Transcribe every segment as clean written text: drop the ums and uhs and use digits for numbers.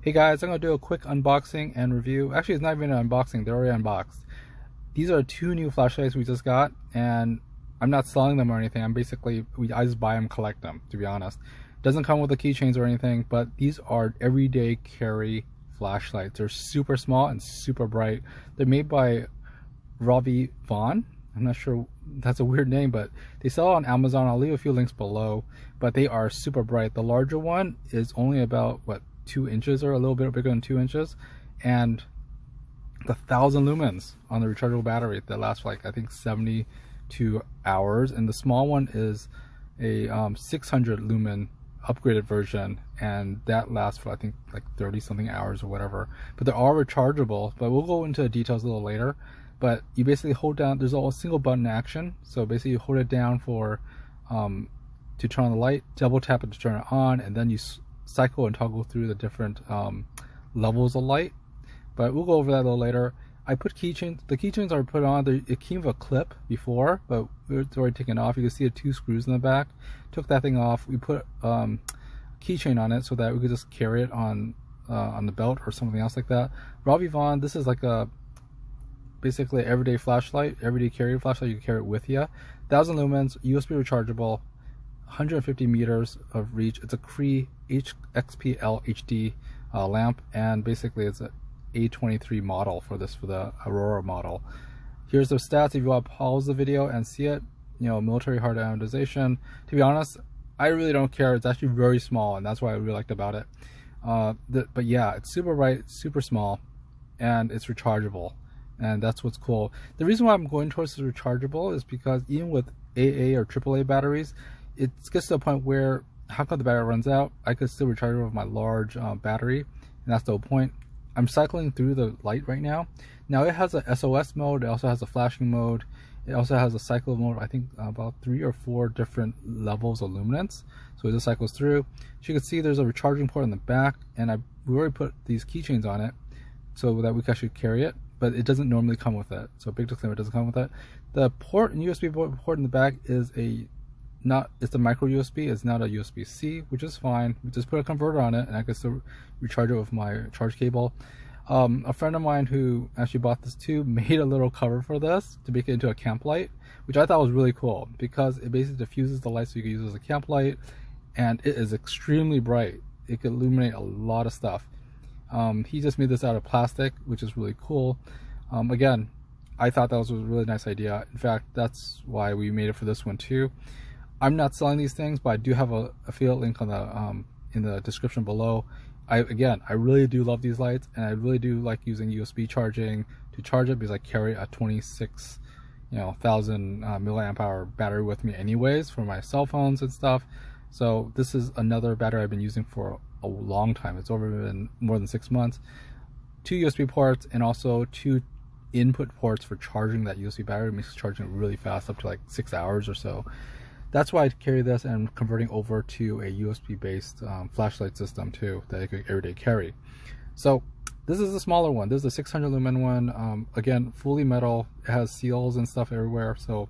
Hey guys, I'm going to do a quick unboxing and review. Actually, it's not even an unboxing, they're already unboxed. These are two new flashlights we just got, and I'm not selling them or anything. I just buy them, collect them, to be honest. Doesn't come with the keychains or anything, but these are everyday carry flashlights. They're super small and super bright. They're made by ROVYVON. I'm not sure, that's a weird name, but they sell it on Amazon. I'll leave a few links below, but they are super bright. The larger one is only about, 2 inches or a little bit bigger than 2 inches, and the 1000 lumens on the rechargeable battery that lasts for I think 72 hours, and the small one is a 600 lumen upgraded version, and that lasts for I think 30 something hours or whatever. But they're all rechargeable, but we'll go into the details a little later. But you basically hold down, there's a single button action, so basically you hold it down for to turn on the light, double tap it to turn it on, and then you cycle and toggle through the different levels of light. But we'll go over that a little later. I put keychains, the keychains are put on, it came with a clip before, but it's already taken off. You can see the 2 screws in the back. Took that thing off. We put keychain on it so that we could just carry it on the belt or something else like that. ROVYVON, this is basically an everyday flashlight, everyday carry flashlight. You can carry it with you. 1000 lumens, USB rechargeable, 150 meters of reach. It's a Cree XPL HD lamp, and basically it's an A23 model for the Aurora model. Here's the stats if you want to pause the video and see it. Military hard anodization. To be honest, I really don't care. It's actually very small, and that's what I really liked about it. But yeah, it's super bright, super small, and it's rechargeable, and that's what's cool. The reason why I'm going towards the rechargeable is because even with AA or AAA batteries, it gets to a point where how come the battery runs out, I could still recharge it with my large battery, and that's the whole point. I'm cycling through the light right now. Now it has a SOS mode, it also has a flashing mode, it also has a cycle mode, I think about 3 or 4 different levels of luminance. So it just cycles through. So you can see there's a recharging port in the back, and we already put these keychains on it so that we can actually carry it, but it doesn't normally come with it. So big disclaimer, it doesn't come with it. The port and USB port in the back is it's a micro USB, it's not a USB-C, which is fine. We just put a converter on it, and I can still recharge it with my charge cable. A friend of mine who actually bought this too made a little cover for this to make it into a camp light, which I thought was really cool because it basically diffuses the light so you can use it as a camp light, and it is extremely bright. It could illuminate a lot of stuff. He just made this out of plastic, which is really cool. Again, I thought that was a really nice idea. In fact, that's why we made it for this one too. I'm not selling these things, but I do have a affiliate link on the in the description below. I really do love these lights, and I really do like using USB charging to charge it because I carry a 26,000 milliamp hour battery with me anyways for my cell phones and stuff. So this is another battery I've been using for a long time. It's been more than 6 months. 2 USB ports and also 2 input ports for charging that USB battery. It makes charging really fast, up to 6 hours or so. That's why I carry this, and I'm converting over to a USB based flashlight system too that I could everyday carry. So this is the smaller one. This is the 600 lumen one. Again, fully metal. It has seals and stuff everywhere, so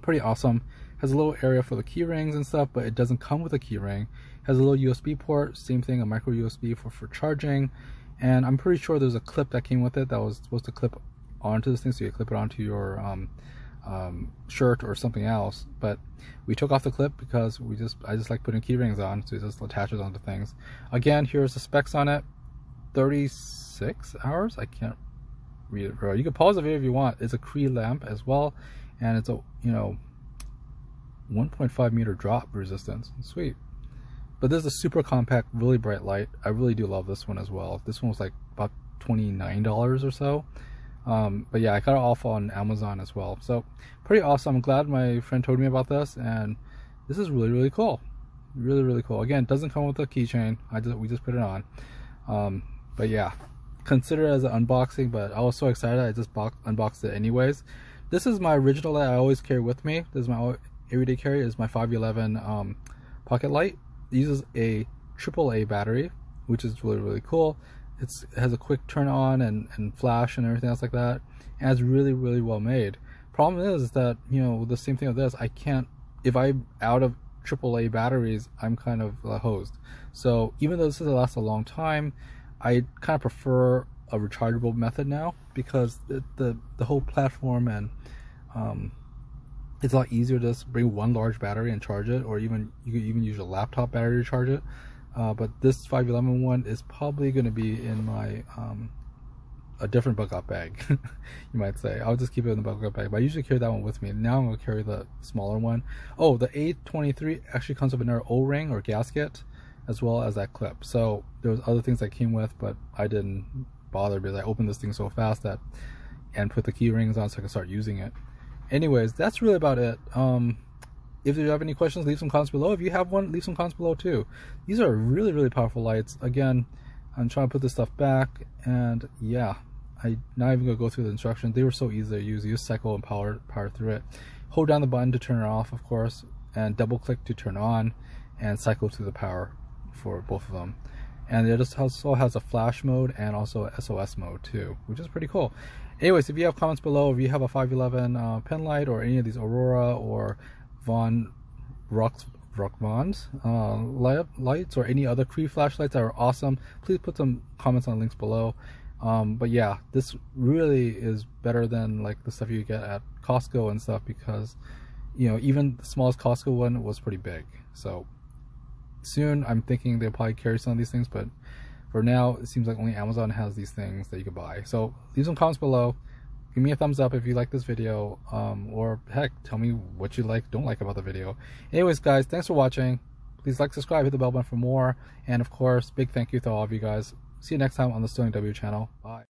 pretty awesome. Has a little area for the key rings and stuff, but it doesn't come with a key ring. Has a little USB port, same thing, a micro USB for charging. And I'm pretty sure there's a clip that came with it that was supposed to clip onto this thing, so you clip it onto your shirt or something else, but we took off the clip because I just like putting key rings on, so it just attaches onto things. Again, here's the specs on it. 36 hours. I can't read it, bro. You can pause the video if you want. It's a Cree lamp as well, and it's a 1.5 meter drop resistance. Sweet. But this is a super compact, really bright light. I really do love this one as well. This one was about $29 or so. But yeah, I got it off on Amazon as well, so pretty awesome. I'm glad my friend told me about this, and this is really cool. Really cool. Again, it doesn't come with a keychain. We just put it on. But yeah, consider it as an unboxing, but I was so excited I just unboxed it anyways. This is my original light I always carry with me. This is my everyday carry. Is my 511 pocket light. It uses a AAA battery, which is really cool. It has a quick turn on and flash and everything else like that, and it's really well made. Problem is that the same thing with this, I can't, if I'm out of AAA batteries, I'm kind of hosed. So even though this is last a long time, I kind of prefer a rechargeable method now, because the whole platform and it's a lot easier to just bring one large battery and charge it, or even you could even use a laptop battery to charge it. But this 511 one is probably going to be in my a different bug out bag, you might say. I'll just keep it in the bug out bag, but I usually carry that one with me. Now I'm going to carry the smaller one. Oh, the A23 actually comes with another O-ring or gasket, as well as that clip. So there was other things that came with, but I didn't bother because I opened this thing so fast that and put the key rings on so I could start using it. Anyways, that's really about it. If you have any questions, leave some comments below. If you have one, leave some comments below too. These are really, really powerful lights. Again, I'm trying to put this stuff back, and yeah, I'm not even gonna go through the instructions. They were so easy to use. You just cycle and power through it. Hold down the button to turn it off, of course, and double click to turn on, and cycle through the power for both of them. And it also has a flash mode and also a SOS mode too, which is pretty cool. Anyways, if you have comments below, if you have a 511 pen light or any of these Aurora or ROVYVON's lights, or any other Cree flashlights that are awesome, please put some comments on links below. But yeah, this really is better than like the stuff you get at Costco and stuff, because you know, even the smallest Costco one was pretty big. So soon I'm thinking they'll probably carry some of these things, but for now it seems like only Amazon has these things that you can buy. So leave some comments below, give me a thumbs up if you like this video, or heck, tell me what you don't like about the video. Anyways guys, thanks for watching. Please like, subscribe, hit the bell button for more, and of course, big thank you to all of you guys. See you next time on the SterlingW channel. Bye.